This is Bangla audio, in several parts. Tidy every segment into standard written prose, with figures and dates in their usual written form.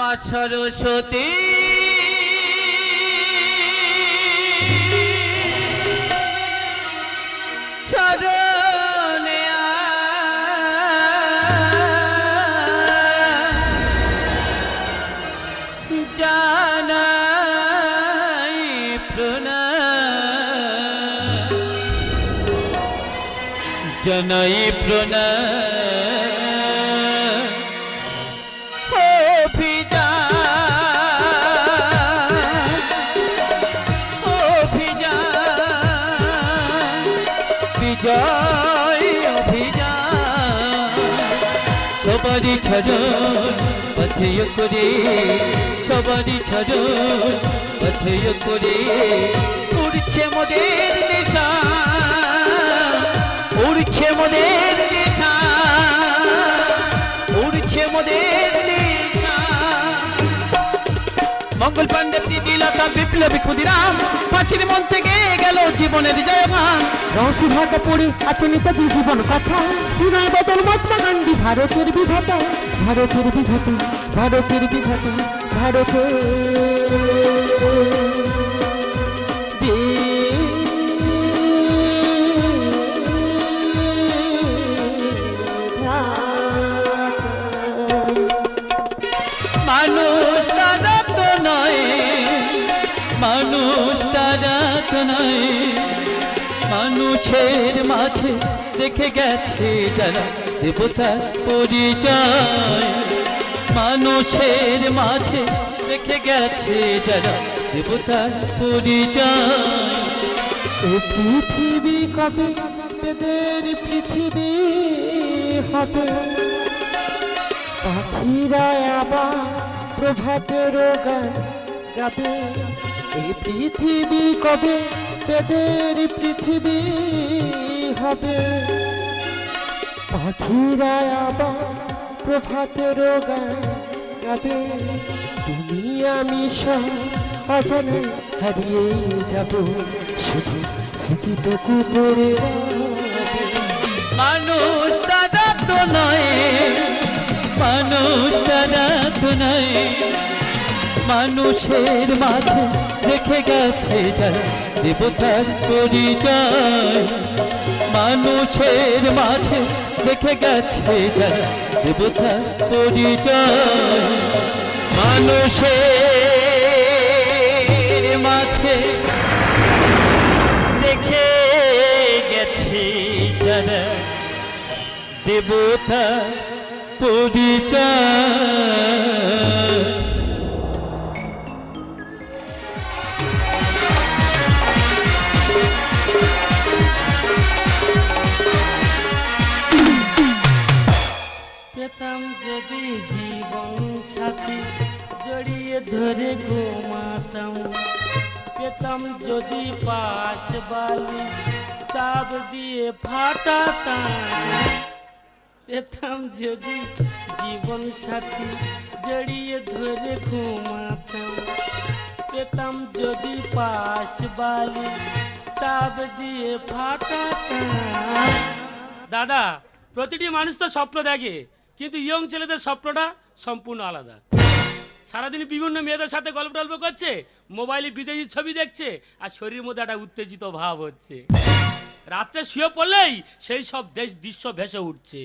মা সরস্বতী শরণে জানাই প্রণাম জানাই প্রণাম বিজয় অভিযান সবারই ছজন পথে করে সবারই ছজন পথে করে উড়ছে মোদের নেশা উড়ছে মোদের নেশা উড়ছে মোদের নেশা মঙ্গল পাণ্ডে প্রীতিলতা বিপ্লবী ক্ষুদিরাম ফাঁসির মন থেকে গেল জীবনের জয়গান রহস্য ভাটা পড়ে আছে নেতাজি জীবন কথা বিনয় বদল মহাত্মা গান্ধী ভারতের বিধাতা ভারতের বিধাতা ভারতের বিধাতা ভারতের মানুষ তারা তো নয় মানুষ তারা তো নয় মানুষের মাঝে দেখে গেছে যারা দেবতার পরিচয় মানুষের মাঝে দেখে গেছে যারা দেবতার পরিচয় এই পৃথিবী কবে বেদের পৃথিবী হবে পাখিরা আবার প্রভাতের গান গাবে এই পৃথিবী কবে বেদের পৃথিবী হবে পাখিরা আবার প্রভাতের গান গাবে তুমি আমি সব অজানায় হারিয়ে যাব শুধু স্মৃতিটুকু পড়ে রবে। মানুষ তারা তো নয় মানুষ তারা তো নয় মানুষের মাঝে রেখে গেছে যারা দেবতার পরিচয় মানুষের মাঝে রেখে গেছে যারা দেবতার পরিচয় মানুষের মাঝে রেখে গেছে যারা দেবতার পরিচয় পেতাম যদি জীবন সাথী জড়িয়ে ধরে ঘুমাতাম পেতাম যদি পাশ বালি চাপ দিয়ে ফাটাতাম পেতাম যদি জীবন সাথী জড়িয়ে ধরে ঘুমাতাম পেতাম যদি পাশ বালি চাপ দিয়ে ফাটাতাম দাদা প্রতিটি মানুষ তো স্বপ্ন দেখে কিন্তু ইয়ং ছেলেদের স্বপ্নটা সম্পূর্ণ আলাদা সারাদিন বিভিন্ন মেয়েদের সাথে গল্প টল্প করছে মোবাইলে বিদেশি ছবি দেখছে আর শরীরের মধ্যে একটা উত্তেজিত ভাব হচ্ছে রাত্রে শুয়ে পড়লেই সেই সব দৃশ্য ভেসে উঠছে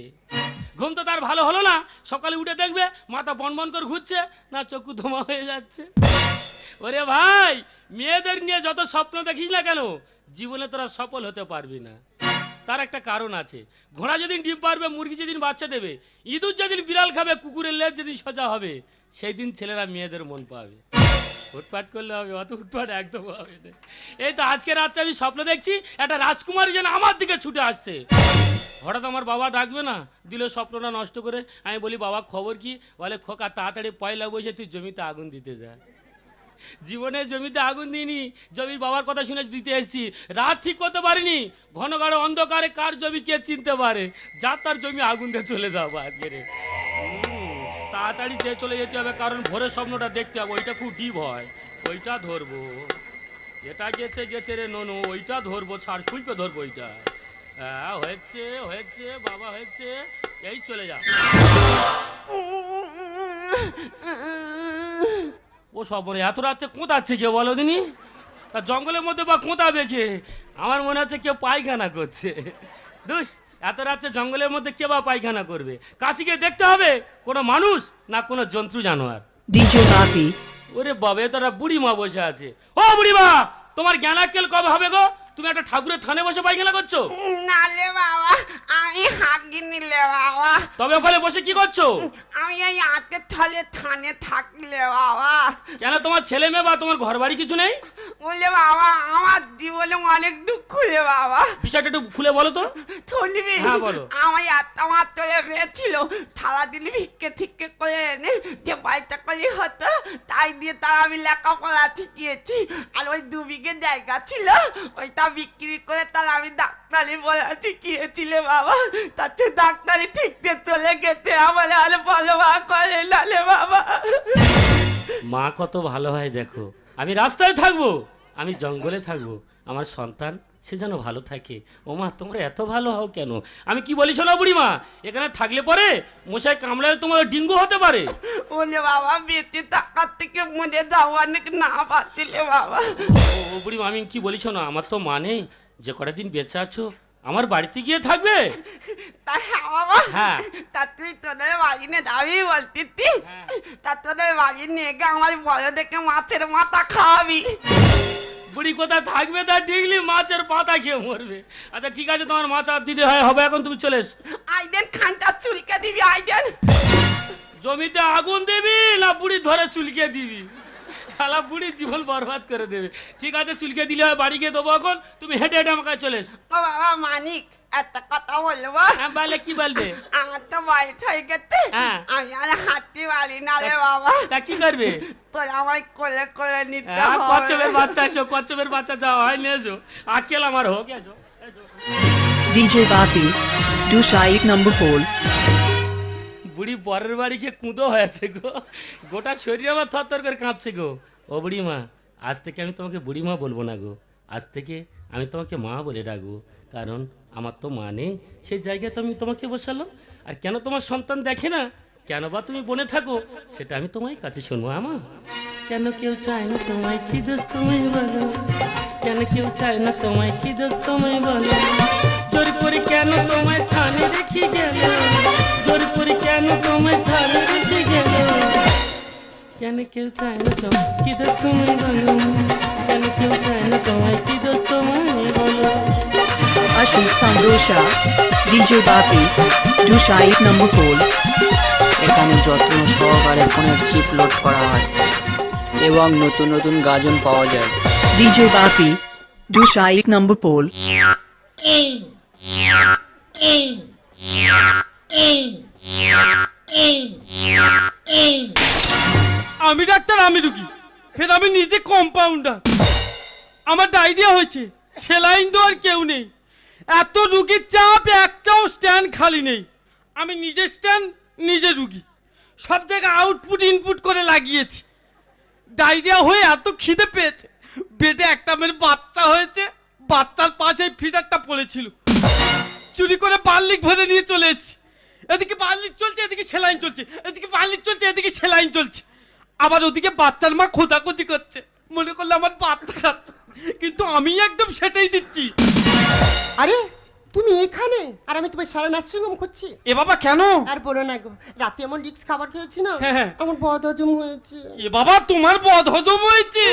ঘুম তো তার ভালো হলো না সকালে উঠে দেখবে মাথা বনবন করে ঘুরছে না চক্ষু ধোঁয়া হয়ে যাচ্ছে ওরে ভাই মেয়েদের নিয়ে যত স্বপ্ন দেখিস না কেন জীবনে তোরা সফল হতে পারবি না তার একটা কারণ আছে ঘোড়া যেদিন ডিম পারবে মুরগি যেদিন বাচ্চা দেবে ইঁদুর যেদিন বিড়াল খাবে কুকুরের লেজ যেদিন সোজা হবে সেই দিন ছেলেরা মেয়েদের মন পাবে উৎপাট করলে হবে অত উৎপাট একদম হবে না এই তো আজকে রাত্রে আমি স্বপ্ন দেখছি একটা রাজকুমারী যেন আমার দিকে ছুটে আসছে হঠাৎ আমার বাবা ডাকবে না দিল স্বপ্নটা নষ্ট করে আমি বলি বাবা খবর কি বলে খোকা তাড়াতাড়ি পয়লা বসে তুই জমিতে আগুন দিতে যা জীবনে জমিতে আগুন দিইনি জমির বাবার কথা শুনে দিতে এসেছি রাত ঠিক করতে পারিনি ঘন ঘন অন্ধকারে কার জমি কে চিনতে পারে যা তার জমি আগুন দিয়ে চলে যাবো আজকে রে তাড়াতাড়ি যে চলে যেতে হবে কারণ ভোরের স্বপ্নটা দেখতে হবে ওইটা খুব ডিপ হয় ওইটা ধরবো এটা গেছে গেছে রে ননু ওইটা ধরবো ছাড় শুইপে ধরবো ওইটা হ্যাঁ হয়েছে হয়েছে বাবা হয়েছে এই চলে যা ও সব বলে এত রাত্রে কোঁতাচ্ছে কে বলো দিনি? তা জঙ্গলের মধ্যে বা কোঁতাবে কে? আমার মনে হচ্ছে কেউ পায়খানা করছে। দুস, এত রাত্রে জঙ্গলের মধ্যে কে বা পায়খানা করবে? কাছে গিয়ে দেখতে হবে কোনো মানুষ না কোনো জন্তু জানোয়ার। ডিজে বাপি, ওরে বাবা, তারা বুড়িমা বসে আছে। ও বুড়িমা, তোমার জ্ঞানাক্কেল কবে হবে গো? তুমি একটা ঠাকুরের থানে বসে পায়খানা করছো? নালে বাবা, আমি হাগিনি লে বাবা। তবে ওখানে বসে কি করছো? আমি এই হাতের থলে থানে থাকলে বাবা। কেন তোমার ছেলে মেয়ে বা তোমার ঘর বাড়ি কিছু নেই? বলে বাবা, আমার জীবনে অনেক দুঃখ রে বাবা। বিষয়টা একটু খুলে বলো তো। শুনবি? হ্যাঁ, বলো। আমার আমার তোলে পেয়েছিল, থালা দিন ভিক্ষে ঠিককে করে এনে যে পয়সা কলি হতো, তাই দিয়ে তার আমি লেখাপড়া শিখিয়েছি। আর ওই 2 বিঘে জায়গা ছিল, ওইটা বিক্রি করে তার আমি ডাক্তারি বলা শিখিয়েছিলে বাবা। তাতে ডাক্তারি ঠিকতে চলে গেছে, আমার আর ভালো করে নালে বাবা। মা কত ভালো হয় দেখো। আমি রাস্তায় থাকবো, আমি জঙ্গলে থাকবো, আমার সন্তান সে যেন ভালো থাকে। ও মা, তোমরা এত ভালো হও কেন? আমি কি বলি শোনো বুড়িমা, এখানে থাকলে পরে মশাই কামড়ালে তোমার ডেঙ্গু হতে পারে। বলে বাবা, বেঁচে টাকার থেকে মরে যাও অনেক না পাচ্ছিলে বাবা। ও বুড়িমা, আমি কি বলি শোনো, আমার তো মা নেই, যে কটা দিন বেঁচে আছো আমার বাড়িতে গিয়ে থাকবে। তা হ্যাঁ বাবা, হ্যাঁ। তা তুই তোদের বাড়ি নিয়ে যাবি বলতিস? হ্যাঁ। তা তোদের বাড়ি নিয়ে গিয়ে আমার বড় দেখে মাছের মাথা খাওয়াবি। বুড়ি কোথায় থাকবে তা দেখলি মাছের পাতা খেয়ে মরবে। আচ্ছা ঠিক আছে, তোমার মাছ আর দিতে হয় হবে, এখন তুমি চলে এসো। আইদেন খানটা চুলকে দিবি আইদেন। জমিতে আগুন দিবি না বুড়ি ধরে চুলকে দিবি? শালা বুড়ি জীবন বরবাদ করে দেবে। ঠিক আছে, চুলকে দিলে হয়, বাড়ি গিয়ে দেবো। এখন তুমি হেঁটে হেঁটে আমার কাছে চলে এসো। ও বাবা মানিক, একটা কথা বলবো? হ্যাঁ, বলে কি বলবে? আমার তো বয়স হয়ে গেছে, হ্যাঁ। আমি আর হাঁটতে পারি না রে বাবা। তা কি করবে? তোর আমায় কোলে কোলে নিতে হ্যাঁ, হবে। কচ্ছপের বাচ্চা এসো, কচ্ছপের বাচ্চা যাওয়া হয় নিয়ে এসো। আকেল আমার হোক, এসো এসো। ডিজে বাপি, ডুসা 1 নম্বর পোল। বুড়ি পরের বাড়ি গিয়ে কুঁদো হয়েছে গো, গোটা শরীর আমার থরথর করে কাঁপছে গো। ও বুড়িমা, আজ থেকে আমি তোমাকে বুড়িমা বলবো না গো, আজ থেকে আমি তোমাকে মা বলে ডাকবো। কারণ আমার তো মা নেই, সেই জায়গায় তো আমি তোমাকে বসালাম। আর কেন তোমার সন্তান দেখে না, কেন বা তুমি বনে থাকো, সেটা আমি তোমার কাছে শুনবো। আমা, কেন কেউ চায় না তোমায়, কি দোষ তোমায় বলো? কেন কেউ চায় না তোমায়, কি দোষ তোমায় বলো? জোর করে কেন তোমায় থানে রেখে গেল? জোর করে কেন তোমায় থানে রেখে গেল? কেন কেউ চায় না তোমায়, কি দোষ তোমায় বলো? কেন কেউ চায় না তোমায়, কি দোষ তোমায় বলো? আশিক সান্দোশা, ডিজে বাপি, ডুসা 1 নম্বর পোল। এখানে যত্ন সহকারে ফোনের চিপ লোড করা হয় এবং নতুন নতুন গাজন পাওয়া যায়। ডিজে বাপি, ডুসা 1 নম্বর পোল। আমি ডাক্তার, আমি রুগী, ফের আমি নিজে কম্পাউন্ডার। আমার ডায়রিয়া হয়েছে, সেলাইন দেওয়ার কেউ নেই, এত রুগীর চাপ, একটাও স্ট্যান্ড খালি নেই। আমি নিজে স্ট্যান্ড, নিজে রুগী, সব জায়গায় আউটপুট ইনপুট করে লাগিয়েছি। ডায়রিয়া হয়ে এত খিদে পেয়েছে, বেডে একটা মেয়ের বাচ্চা হয়েছে, বাচ্চার পাশে ফিডারটা পড়েছিল, চুরি করে বার্লিক ভরে নিয়ে চলে এসেছি। এদিকে বার্লিক চলছে, এদিকে সেলাইন চলছে, এদিকে বার্লিক চলছে, এদিকে সেলাইন চলছে। আবার ওদিকে বাচ্চার মা খোঁজাখুঁজি করছে, মনে করলে আমার বাচ্চা খাচ্ছে, কিন্তু আমি একদম সেটাই দিচ্ছি। আরে তুমি এখানে, আর আমি তোমার সারা নার্সিংহোম খুঁজছি। এ বাবা কেন? আর বলো না গো, রাতে এমন রিক্স খাবার খেয়েছি না, হ্যাঁ, হ্যাঁ। আমার বদ হজম হয়েছে। এ বাবা, তোমার বদ হজম হয়েছে?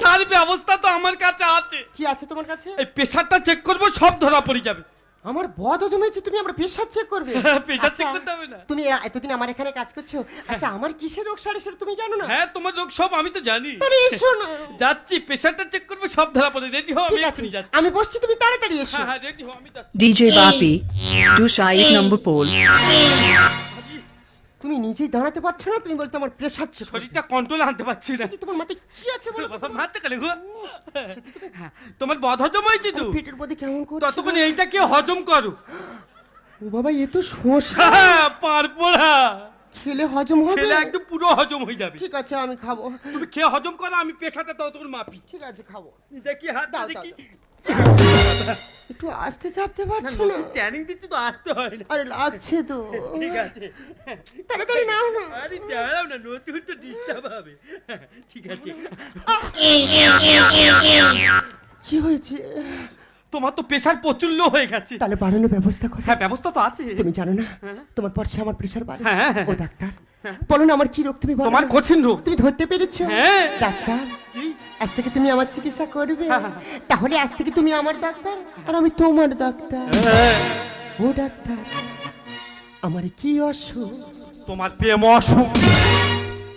তার ব্যবস্থা তো আমার কাছে আছে। কি আছে তোমার কাছে? এই প্রেশারটা চেক করবো, সব ধরা পড়ে যাবে। আমার বদ হজম হয়েছে, তুমি আমার প্রেশার চেক করবে? প্রেশার চেক আচ্ছা, করতে হবে না। তুমি এতদিন আমার এখানে কাজ করছো, আচ্ছা আমার কিসের রোগ সারে সেটা তুমি জানো না? হ্যাঁ, তোমার রোগ সব আমি তো জানি। তাহলে এসো না। যাচ্ছি, প্রেশারটা চেক করবো, সব ধরা পড়ে। রেডি হও, আমি ঠিক আছে, এক্ষুনি যাচ্ছি। আমি বসছি, তুমি তাড়াতাড়ি এসো। হ্যাঁ হ্যাঁ, রেডি হও, আমি যাচ্ছি। ডিজে বাপি, ডুসা 1 নম্বর পোল। তুমি নিজেই দাঁড়াতে পারছো না, তুমি বলতে আমার প্রেশার চেক করবে। শরীরটা কন্ট্রোলে আনতে পারছি না। কি তোমার মাথায় কি আছে বলো তো? বাবা, মারতে গেলে গো। হ্যাঁ, তোমার বদ হজম হয়েছে তো, পেটের মধ্যে কেমন করছে? ততক্ষণ এইটাকে হজম করো। ও বাবা, এ তো শোষা। হ্যাঁ, পারপোড়া খেলে হজম হবে? খেলে একদম পুরো হজম হয়ে যাবে। ঠিক আছে, আমি খাবো। তুমি খেয়ে হজম করো, আমি পেশাটা ততক্ষণ মাপি। ঠিক আছে, খাবো। দেখি হাত দাও, দেখি। দাও, একটু আস্তে চাপতে পারছো না? ট্যানিং দিচ্ছি তো আসতে হয় না। আরে লাগছে তো। ঠিক আছে। তাড়াতাড়ি নাও না। আরে দাঁড়াও না, নতুন তো ডিস্টার্ব হবে। ঠিক আছে। কি হয়েছে? তোমার তো প্রেশার প্রচুর লো হয়ে গেছে। তাহলে বাড়ানোর ব্যবস্থা করো। হ্যাঁ, ব্যবস্থা তো আছে। তুমি জানো না তোমার পর্সে আমার প্রেশার বাড়ে? হ্যাঁ। ও ডাক্তার, বলো না আমার কি রোগ তুমি বলো। তোমার কঠিন রোগ। তুমি ধরতে পেরেছো? হ্যাঁ। ডাক্তার, কি? আজ থেকে তুমি আমার চিকিৎসা করবে। হ্যাঁ। তাহলে আজ থেকে তুমি আমার ডাক্তার আর আমি তোমার ডাক্তার। ও ডাক্তার, আমার কি অসুখ? তোমার প্রেম অসুখ।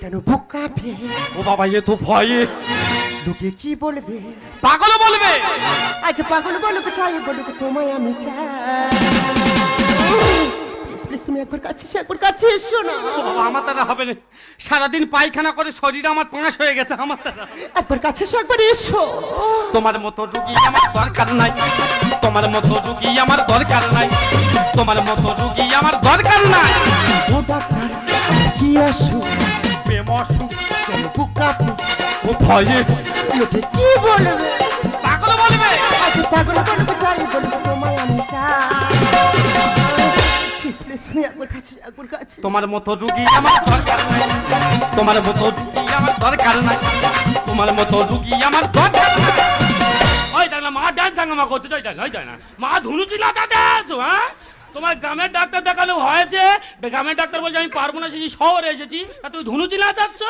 কেন বুক কাঁপে? ও বাবা, এ তো ভয়ে। লোকে কি বলবে? পাগল বলবে। আচ্ছা পাগল বলুক চাই বলুক, তোমায় আমি চাই। প্লিজ প্লিজ তুমি একবার কাছে এসো না। ও বাবা, আমার দ্বারা হবে না। সারাদিন পায়খানা করে শরীর আমার পাঁশ হয়ে গেছে, আমার দ্বারা। একবার কাছে এসো, একবার এসো। তোমার মতো রুগী আমার দরকার নাই। তোমার মতো রুগী আমার দরকার নাই। তোমার মতো রুগী আমার দরকার নাই। ও ডাক্তার, আমার কি অসুখ? প্রেম অসুখ। কেন বুক কাঁপে? ও ভয়ে। লোকে কি বলবে? পাগল বলবে। আচ্ছা পাগল বলুক চাই বলুক, তোমায় আমি চাই। প্লিজ প্লিজ তুমি একবার কাছে। তোমার মতো রুগী আমার দরকার নাই। তোমার মতো রুগী আমার দরকার নাই। তোমার মতো রুগী আমার দরকার নাই। ওই দেখ না, মা ডান্স হাঙ্গামা করতে চাই, দেখ না মা ধুনুচি লাগাতে আছো। হ্যাঁ, তোমার গ্রামের ডাক্তার দেখালে হয়েছে, গ্রামের ডাক্তার বলছে আমি পারবো না, সেই শহরে এসেছি, তা তুই ধুনুচি লাগাচ্ছ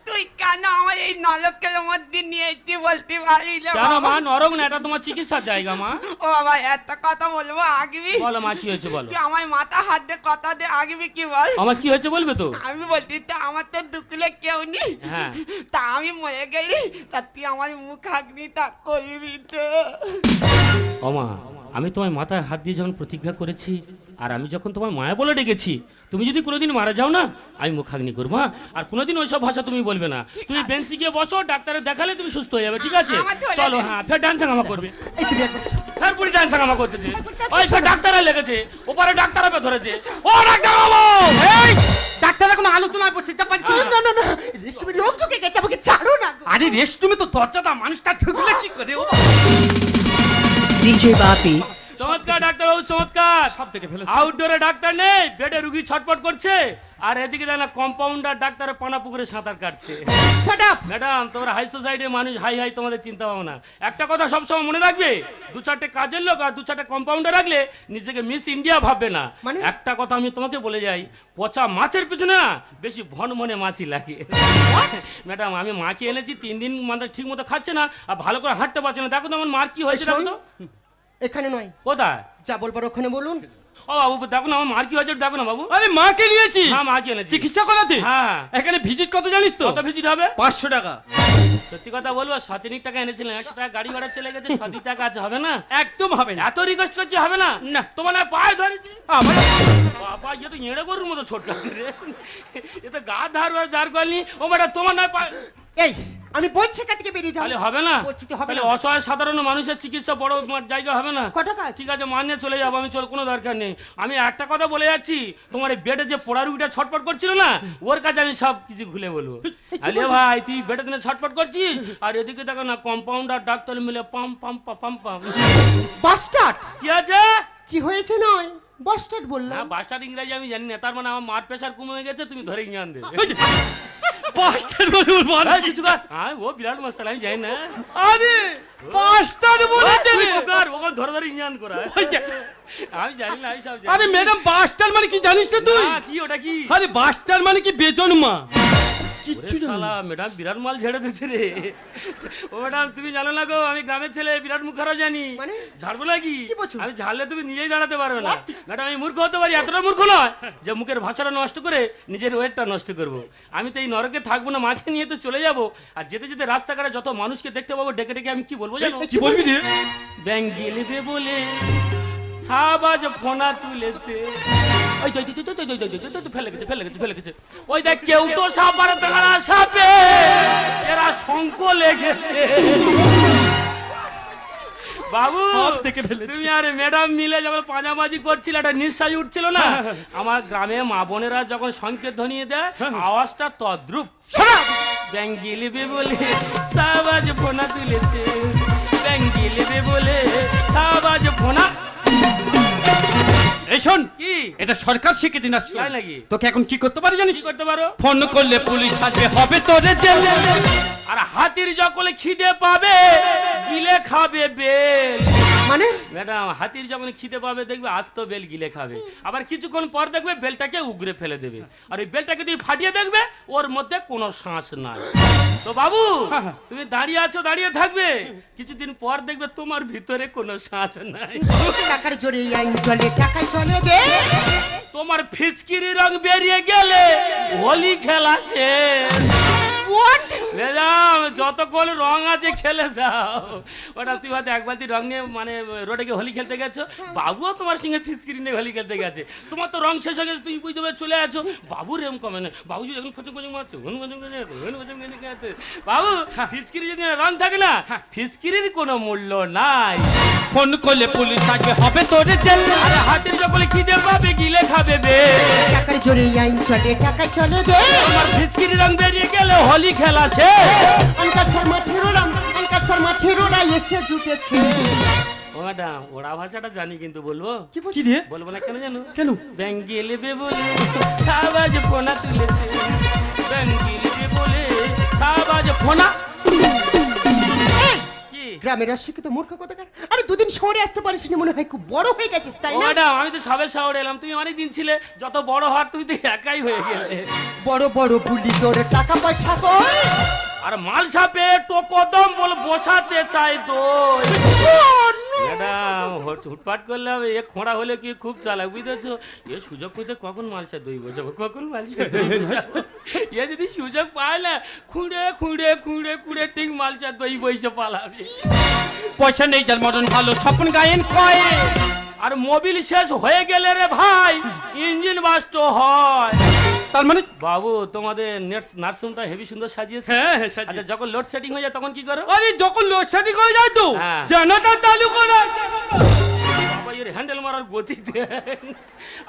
তুই কেন আমার এই নরকের মধ্যে নিয়ে এসেছি বলতে পারি না কেন? বাবা? মা নরক না, এটা তোমার চিকিৎসার জায়গা। মা ও বাবা, একটা কথা বলবো আগবি? বলো মা, কি হয়েছে বলো। তুই আমার মাথা হাত দিয়ে কথা দে, আগবি কি বল? আমার কি হয়েছে বলবে তো? আমি বলছি তো আমার তো দুকুলে কেউ নেই। হ্যাঁ। তা আমি মরে গেলি, তা তুই আমার মুখ আগনি তা করবি তো? ও মা, আমি তোমার মাথায় হাত দিয়ে যখন প্রতিজ্ঞা করেছি, আর আমি যখন তোমার মায়া বলে ডেকেছি, তুমি যদি কোনোদিন মারা যাও না, আমি মুখাগ্নি করবো। হ্যাঁ? আর কোনোদিন ওইসব ভাষা তুমি বলবে না। তুমি বেঞ্চি গিয়ে বসো, ডাক্তারের দেখালে তুমি সুস্থ হয়ে যাবে, ঠিক আছে? আমার ধরে চলো। দে। হ্যাঁ, ফের ডান্স হাঙ্গামা করবে। এই তুমি একবার এসো। ফের পুরি ডান্স হাঙ্গামা করতেছে। ওই ফের ডাক্তারা লেগেছে, ওপারে ডাক্তার হবে ধরেছে। ও ডাক্তার বাবু! এই ডাক্তার এখন আলোচনায় বসে চাপাচ্ছি। না না না, রেস্টুরেন্টে লোক ঢুকে গেছে, আমাকে ছাড়ো না গো। আরে রেস্টরুমে তো দরজাটা মানুষটা ঢুকলে ঠিক করে। ও DJ Bapi, চমৎকার ডাক্তার বাবু, চমৎকার। সব থেকে ফেলেছে। আউটডোরে ডাক্তার নেই, বেডে রুগী ছটপট করছে, আর এদিকে জানা কম্পাউন্ডার ডাক্তারের পানা পুকুরে সাঁতার কাটছে। Shut up. ম্যাডাম, তোমরা হাই সোসাইটির মানুষ, হাই হাই তোমাদের চিন্তা ভাবনা। একটা কথা সবসময় মনে রাখবে, দু চারটে কাজের লোক আর দু চারটে কম্পাউন্ডার রাখলে নিজেকে মিস ইন্ডিয়া ভাববে না। মানে? একটা কথা আমি তোমাকে বলে যাই, পচা মাছের পিছনে না বেশি ভনমনে মাছি লাগে। ম্যাডাম, আমি মাকে এনেছি 3 দিন মানে ঠিক মতো খাচ্ছে না, আর ভালো করে হাঁটতে পারছে না। দেখো তো আমার মার কি হয়েছে, দেখো তো। এখানে নয়, কোথায়? যা বলবার ওখানে বলুন। ও বাবু, দেখো না আমার মার কি হয়েছে, দেখো না বাবু। আরে মাকে নিয়েছি। হ্যাঁ, মাকে এনেছি চিকিৎসা করাতে। হ্যাঁ। এখানে ভিজিট কত জানিস তো? কত ভিজিট হবে? 500 টাকা। সত্যি কথা বলবো, 7 টাকা এনেছিলাম, 100 টাকা গাড়ি ভাড়া চলে গেছে, 7 টাকা আছে, হবে না? একদম হবে না। এত রিকোয়েস্ট করছি, হবে না? না। তোমার না পায়ে ধরেছি। আমার বাবা, এ তো এড়ে গরুর মতো ছোট আছে রে। এ তো গা ধার ধার করলি। ও ম্যাডাম, তোমার না পায়ে। এই আমি বলছি এখান থেকে বেরিয়ে যাও। তাহলে হবে না? বলছি তো হবে তাহলে না। অসহায় সাধারণ মানুষের চিকিৎসা বড় জায়গা হবে না? কত টাকা আছে? ঠিক আছে, মানিয়ে চলে যাবো আমি, চল, কোনো দরকার নেই। আমি একটা কথা বলে যাচ্ছি, তোমার এই বেডে যে পোড়া রুগীটা ছটপট করছিল না, ওর কাছে আমি সব কিছু খুলে বলবো। আলে ভাই, তুই বেডে দিনে ছটপট করছিস, আর এদিকে দেখো না কম্পাউন্ডার ডাক্তার মিলে পাম পাম পাম পাম। বাস্টার্ড। কি আছে? কি হয়েছে নয়, বাস্টার্ড না, বললাম। বাসটার ইংরেজি আমি জানি না, তার মানে আমার মার প্রেশার কমে গেছে, তুমি ধরে জ্ঞান দেবে। পাঁচটার বলে ওর মারা এই, কিছু কাজ। হ্যাঁ, ও বিরাট মস্তাল, আমি জানি না। আরে পাঁচটার বলেছে রে। ওখানে ধরে ধরে ইঞ্জান করা। আমি জানি না, আমি সব জানি। আরে ম্যাডাম, বাসটার মানে কি জানিস না তুই? না, কি ওটা কি? আরে বাসটার মানে কি বেজন্মা। কিচ্ছু শালা, ম্যাডাম বিরাট মাল ঝেড়ে দিচ্ছে রে। ও ম্যাডাম, তুমি জানো না গো, আমি গ্রামের ছেলে, বিরাট মুখ খারাপ জানি। মানে? ঝাড়বো নাকি? কি বলছো? আমি ঝাড়লে তুমি নিজেই দাঁড়াতে পারবে না। ম্যাডাম, আমি মূর্খ হতে পারি, এতটা মূর্খ নয় যে মুখের ভাষাটা নষ্ট করে নিজের ওয়েটটা নষ্ট করব। আমি তো এই নরকে থাকবো না, মাকে নিয়ে তো চলে যাব। আর যেতে যেতে রাস্তাঘাটে যত মানুষকে দেখতে পাবো, ডেকে ডেকে আমি কি বলবো জানো? কি বলবি রে? ব্যাংক গেলবে বলে সাবাজ ফোনা তুলেছে। ওই ফেলে গেছে। ওই দেখ, কেউ তো সাপ আর তারা সাপে, এরা শঙ্খ লেগেছে। বাবু, সব দেখে ফেলেছে। তুমি আর ম্যাডাম মিলে যখন পাঁজাবাজি করছিল, একটা নিঃশ্বাস উঠছিল না? আমার গ্রামে মা বোনেরা যখন সংকেত ধ্বনিয়ে দেয়, আওয়াজটা তদ্রুপ। ব্যাংক গিলবে বলে সাবাজ ফোনা তুলেছে, ব্যাংক গিলবে বলে সাবাজ ফোনা। এই শোন, কি এটা সরকার স্বীকৃতি না তাই নাকি? তোকে এখন কি করতে পারি জানিস? কি করতে পারো? ফোন করলে পুলিশ আসবে, হবে তোরে জেল। আর হাতির যখন খিদে পাবে গিলে খাবে বেল। মানে ম্যাডাম, হাতির যখন খিদে পাবে দেখবে আস্ত বেল গিলে খাবে, আবার কিছুক্ষণ পর দেখবে বেলটাকে উগরে ফেলে দেবে, আর এই বেলটাকে তুমি ফাটিয়ে দেখবে ওর মধ্যে কোনো শ্বাস নাই। তো বাবু তুমি দাঁড়িয়ে আছো, দাঁড়িয়ে থাকবে, কিছুদিন পর দেখবে তোমার ভিতরে কোনো শ্বাস নাই। টাকার জোরে এই আইন চলে, টাকা চলে রে। তোমার ফিচকিরি রং বেরিয়ে গেলে হোলি খেলা শেষ। What? ম্যাডাম, যতক্ষণ রং আছে খেলে যাও। ওটা তুই হয়তো এক বালতি রং নিয়ে মানে রোডে গিয়ে হোলি খেলতে গেছো, বাবুও তোমার সঙ্গে ফিচকিরি নিয়ে হোলি খেলতে গেছে, তোমার তো রং শেষ হয়ে গেছে, তুমি বুঝতে পারে চলে আছো, বাবুর এরকম কমে না, বাবু যদি এখন ফচক ফচক মারছে, বাবু ফিচকিরি যদি রং থাকে না, ফিচকিরির কোনো মূল্য নাই। ফোন করলে পুলিশ আসবে, হবে তোরে জেল। আরে হাতের যখন খিদে পাবে গিলে খাবে বে, টাকার জোরে এই আইন চলে, টাকা চলে রে। তোমার ফিচকিরি রং বেরিয়ে গেলে হোলি খেলা শেষ। আনকাছার মাঠেরোরা, আনকাছার মাঠেরোরা এসে জুটেছে। ও ম্যাডাম, ওরা ভাষাটা জানি কিন্তু বলবো কি রে? বলবো না কেন জানো? কেন? ব্যাংক গেলেবে বলে সাবাজ ফোনা তুলেছে, ব্যাংক গেলেবে বলে সাবাজ ফোনা। কি গ্রামের অশিক্ষিত মূর্খ কোথাকার। আরে দুদিন শহরে আসতে পারিস নি, মনে হয় খুব বড় হয়ে গেছিস তাই ও না? ম্যাডাম, আমি তো সবে শহরে এলাম, তুমি অনেক দিন ছিলে, যত বড় হওয়ার তুমি তো একাই হয়ে গেলে। বড় বড় বুলি তোর টাকা পয়সা কই? আর মাল সাপে টোকদম বল বসাতে চাই দই। ম্যাডাম, হুটপাট করলে হবে, এ খোঁড়া হলে কি খুব চালাক, বুঝতেছো? এ সুযোগ পেতে কখন মালসা দই বসাবো, কখন মালসা দই বসাবো। এ যদি সুযোগ পায় না, খুঁড়ে খুঁড়ে খুঁড়ে খুঁড়ে ঠিক মালসা দই বসে পালাবে। পয়সা নেই যার মরণ ভালো, স্বপ্ন গায়েন কয়ে। আর মোবিল শেষ হয়ে গেলে রে ভাই ইঞ্জিন বাস্ট হয়। তার মানে বাবু, তোমাদের নার্সরুমটা হেভি সুন্দর সাজিয়েছে। হ্যাঁ, আচ্ছা, যখন লোড সেটিং হয়ে যায় তখন কি করো? আরে যখন লোডশেডিং হয়ে যায় তো হ্যাঁ। জেনারেটর চালু করে। বাবা, এর হ্যান্ডেল মারার গতি দেন।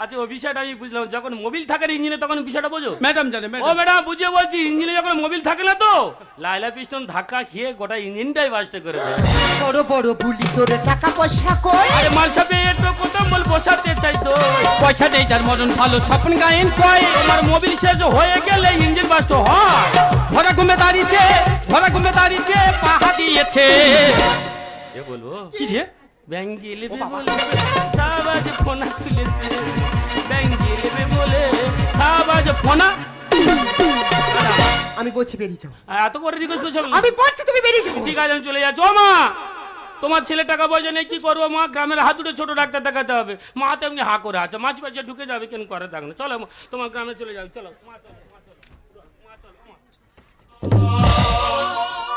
আচ্ছা, ও বিষয়টা আমি বুঝলাম, যখন মোবিল থাকে না ইঞ্জিনে তখন বিষয়টা বোঝো? ম্যাডাম জানে, ও ম্যাডাম। ম্যাডাম, বুঝিয়ে বলছি, ইঞ্জিনে যখন মোবিল থাকে না তো লাইলা পিস্টন ধাক্কা খেয়ে গোটা ইঞ্জিনটাই বাস্ট করে দেয়। বড় বড় বুলি তোর টাকা পয়সা কই? আরে মাল সাপে একটু কোথাও বল বসাতে চাই তো। পয়সা নেই যার মরণ ভালো, স্বপ্ন গায়েন কয়ে। তোমার মোবিল শেষ হয়ে গেলে ইঞ্জিন বাস্ট হয়। ভরা ঘুমে দাঁড়িয়েছে, ভরা ঘুমে দাঁড়িয়েছে, পাহা দিয়েছে। এ বলবো কি রে? ব্যাঙ্গি লেবে বলে সাবাজ ফোনা তুলেছে, ব্যাঙ্গি লেবে বলে সাবাজ ফোনা। আমি বলছি বেরিয়ে যাও। এত করে রিকোয়েস্ট করছো? আমি বলছি তুমি বেরিয়ে যাও। ঠিক আছে, আমি চলে যাচ্ছি। ও মা, তোমার ছেলে টাকা পয়সা নেই, কি করবো মা? গ্রামের হাত দুটো ছোট ডাক্তার দেখাতে হবে। মা তো এমনি হা করে আছে, মাছ পাশে ঢুকে যাবে, কেন করে দেখ না। চলো মা, তোমার গ্রামে চলে যাবে, চলো মা, চলো মা, চলো মা, চলো মা।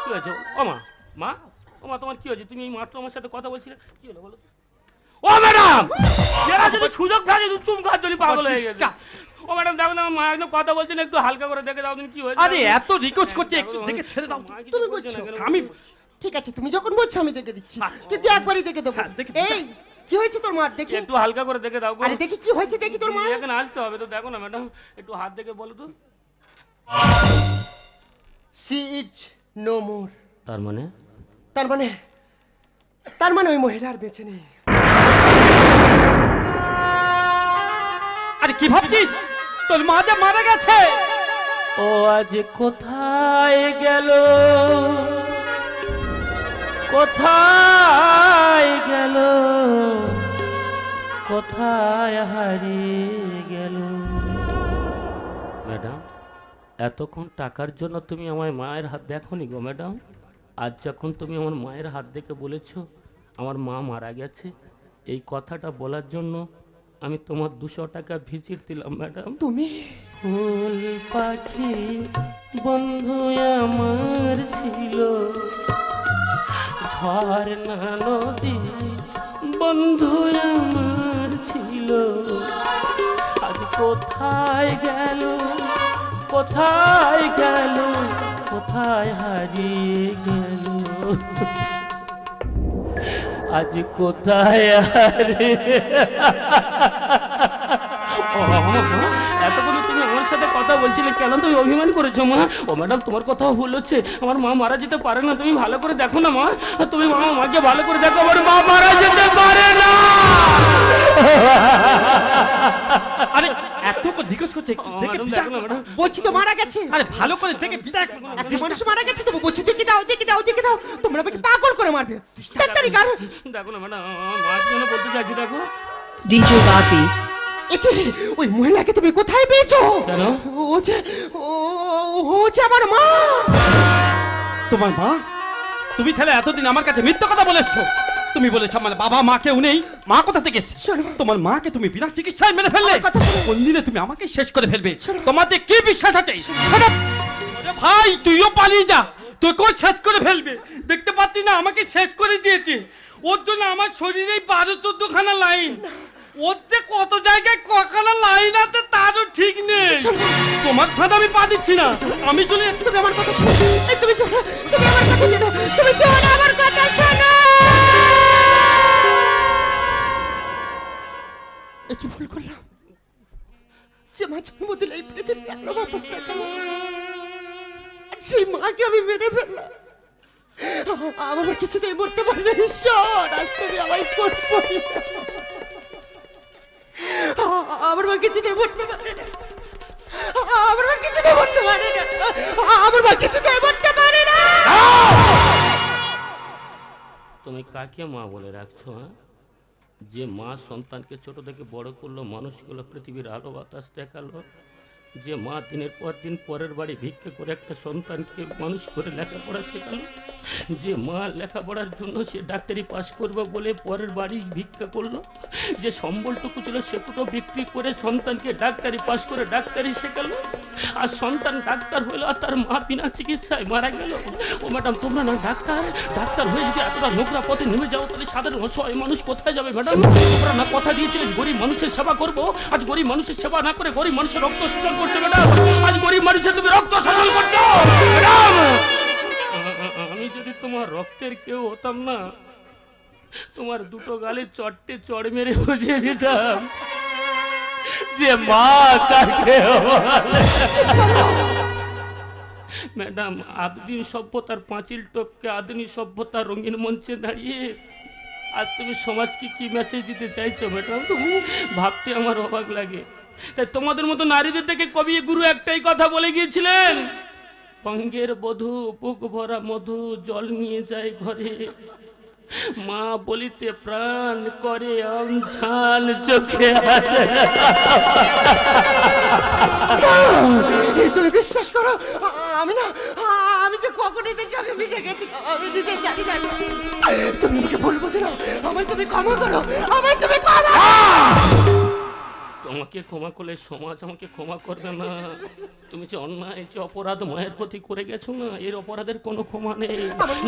কি হয়েছে ও মা? মা, ও মা, তোমার কি হয়েছে? তুমি এই মাত্র আমার সাথে কথা বলছিলে, কি হলো বলো? ও ম্যাডাম, এরা যদি সুযোগ থাকে চুম খাওয়ার জন্য পাগল হয়ে গেছে। ও ম্যাডাম, দেখো না, মা একদম কথা বলছেন, একটু হালকা করে দেখে দাও, তুমি কি হয়েছে? আরে এত রিকোয়েস্ট করছে, একটু দেখে ছেড়ে দাও। মা কিছু তুমি বলছে না বলছো? কেন? আমি ঠিক আছে, তুমি যখন বলছো আমি দেখে দিচ্ছি, আচ্ছা। কিন্তু একবারই দেখে দেবো। হ্যাঁ, দেখে- এই কি হয়েছে তোর মার? দেখি। একটু হালকা করে দেখে দাও গো। আরে দেখি কি হয়েছে, দেখি তোর মার। এখানে আসতে হবে তো, দেখো না ম্যাডাম, একটু হাত দেখে বলো তো। C is no more. তার মানে তার মানে ওই মহিলার বেঁচে নেই। আরে কি ভাবছিস? তোর মা যে মারা গেছে। ও আজ কোথায় গেল, কোথায় গেল, কোথায় হারিয়ে গেল? ম্যাডাম, এতক্ষণ টাকার জন্য তুমি আমার মায়ের হাত দেখোনি গো ম্যাডাম। আজ যখন তুমি আমার মায়ের হাত দেখে বলেছো আমার মা মারা গেছে, এই কথাটা বলার জন্য আমি তোমার 200 টাকা ভিজিট দিলাম ম্যাডাম। তুমি ফুল পাখি বন্ধু আমার ছিল, ঝর্ণা নদী বন্ধু আমার ছিল, আজ কোথায় গেল, কোথায় গেল, কোথায় হারিয়ে গেল, আজ কোথায় হারিয়ে। এতক্ষণ তুমি আমার সাথে কথা বলছিলে কেন তুমি অভিমান করেছো মা? ও ম্যাডাম তোমার কথাও ভুল হচ্ছে, আমার মা মারা যেতে পারে না, তুমি ভালো করে দেখো না মা, তুমি মাকে ভালো করে দেখো, আমার মা মারা যেতে পারে না। আরে এত করে জিজ্ঞেস করছে একটু দেখে ম্যাডাম বিদায় দেখো না করো। ম্যাডাম। বলছি তো মারা গেছে। আরে ভালো করে দেখে বিদায় করো। একটা মানুষ মারা গেছে তো বলছি দেখে দাও দেখে দাও দেখে দাও, তোমরা আমাকে পাগল করে মারবে। ডাক্তারি কার দেখো না ম্যাডাম, আমার মাকে জন্য বলতে চাইছি দেখো। DJ Bapi, একে ওই মহিলাকে তুমি কোথায় পেয়েছো? কেন? ও যে ও যে আমার মা। তোমার মা? তুমি তাহলে এতদিন আমার কাছে মিথ্যা কথা বলেছো। তুমি বলেছো আমার বাবা মা কেউ নেই, মা কোথা থেকে এসেছে? শোনো। তোমার মাকে তুমি বিনা চিকিৎসায় মেরে ফেললে। আমার কথা শোনো। কোন দিনে তুমি আমাকে শেষ করে ফেলবে? শোনো। তোমাতে কি বিশ্বাস আছে? শোনো। ওরে ভাই তুইও পালিয়ে যা, তোকেও শেষ করে ফেলবে। দেখতে পাচ্ছি না আমাকে শেষ করে দিয়েছে। ওর জন্য আমার শরীরে 12-14 খানা লাইন, ওর যে কত জায়গায় কখানা লাইন আছে তারও ঠিক নেই। তোমার ফাঁদে আমি পা দিচ্ছি না, আমি চলে যাচ্ছি। তুমি আমার কথা শোনো, এই তুমি শোনো, তুমি আমার কথা শোনো, তুমি শোনো আমার কথা শোনো। এ কি ভুল করলাম যে মা জন্ম দিলে এই পৃথিবীর আলো বাতাস দেখালো, আর সেই মাকে আমি মেরে ফেললাম। আমার কিছুতেই মরতে পারবে না ঈশ্বর, আজ তুমি আমায় করবো। আমার মা কিছুতেই মরতে পারে না, আমার মা কিছুতেই মরতে পারে না, আমার মা কিছুতেই মরতে পারে না। তুমি কাকে মা বলে রাখছো? হ্যাঁ, যে মা সন্তানকে ছোট থেকে বড় করলো, মানুষ করলো, পৃথিবীর আলো বাতাস দেখালো, যে মা দিনের পর দিন পরের বাড়ি ভিক্ষা করে একটা সন্তানকে মানুষ করে লেখাপড়া শেখালো, যে মা লেখাপড়ার জন্য সে ডাক্তারি পাস করবে বলে পরের বাড়ি ভিক্ষা করলো, যে সম্বলটুকু ছিল সেটুকু বিক্রি করে সন্তানকে ডাক্তারি পাস করে ডাক্তারি শেখালো, আর সন্তান ডাক্তার হলো আর তার মা বিনা চিকিৎসায় মারা গেল। ও ম্যাডাম তোমরা না ডাক্তার হয়ে যদি এতটা নোংরা পথে নেমে যাও তাহলে সাধারণ অসহায় মানুষ কোথায় যাবে ম্যাডাম? তোমরা না কথা দিয়েছিলে গরিব মানুষের সেবা করবো, আজ গরিব মানুষের সেবা না করে গরিব মানুষের রক্ত শোষণ করছো ম্যাডাম, আজ গরিব মানুষের তুমি রক্ত শোষণ করছো ম্যাডাম। আমি যদি তোমার রক্তের কেউ হতাম না, তোমার দুটো গালে চড় মেরে বুঝিয়ে দিতাম যে মা কাকে বলে। ম্যাডাম আদিম সভ্যতার পাঁচিল টপকে আধুনিক সভ্যতার রঙিন মঞ্চে দাঁড়িয়ে আর তুমি সমাজকে কি মেসেজ দিতে চাইছো ম্যাডাম? তুমি ভাবতে আমার অবাক লাগে। তাই তোমাদের মতো নারীদের থেকে কবি গুরু একটাই কথা বলে গিয়েছিলেন, বঙ্গের বধূ বুক ভরা মধু জল নিয়ে যায় ঘরে, মা বলিতে প্রাণ করে অঞ্ছান চোখে। তুমি বিশ্বাস করো, আমি যে কখন এদের সঙ্গে মিশে গেছি আমি নিজে জানি না। তুমি আমাকে ভুল বুঝে নাও, আমায় তুমি ক্ষমা করো, আমায় তুমি ক্ষমা। তোমাকে ক্ষমা করলে সমাজ আমাকে ক্ষমা করবে না। তুমি যে অন্যায় যে অপরাধ মায়ের প্রতি করে গেছো না, এর অপরাধের কোনো ক্ষমা নেই।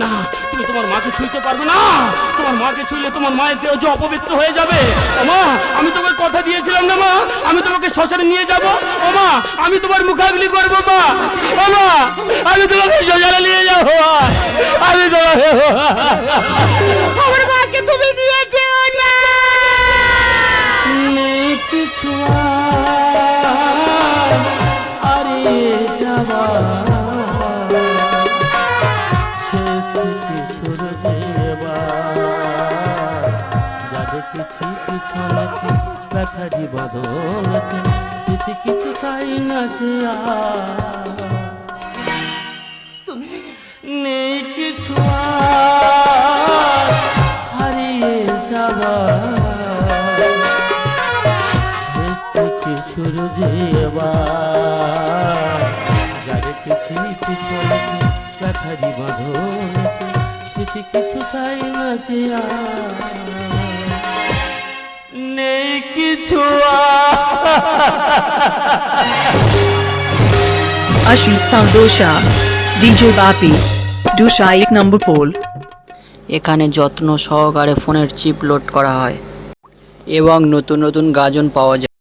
না তুমি তোমার মাকে ছুঁইতে পারবে না, তোমার মাকে ছুঁইলে তোমার মায়ের দেহ যে অপবিত্র হয়ে যাবে। ও মা আমি তোমাকে কথা দিয়েছিলাম না মা, আমি তোমাকে শ্মশানে নিয়ে যাব। ও মা আমি তোমার মুখাগ্নি করবো মা। ও মা আমি তোমাকে শ্মশানে নিয়ে যাবো, আমি তোমাকে। আমার মাকে তুমি নিয়ে যেও না। কিছু আরে যাওয়া শেষ থেকে শুরু যাবা, যাদের কিছু পিছনে দেখারি বদলতে স্মৃতি কিছু তাই না যে নেই কিছু হারিয়ে যাওয়া, শুরু যেবা যারে কিছু পিছনে দেখারি বাঁধতে স্মৃতি কিছু তাই না যে নেই কিছু। Ashit Sandosha, DJ Bapi, Dusha 1 number pole. এখানে যত্ন সহকারে ফোনের চিপ লোড করা হয় এবং নতুন নতুন গাজন পাওয়া যায়।